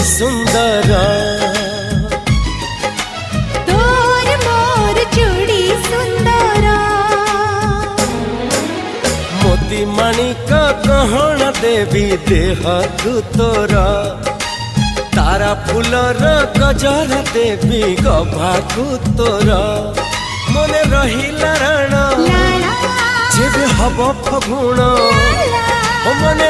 सुंदर तोर मोर चूड़ी सुंदर मोती माणिक गहना देवी देह तू तोर तारा फूलर गजर देवी गभाकू तोर मने रहिला राण जेबे हब फगुण मने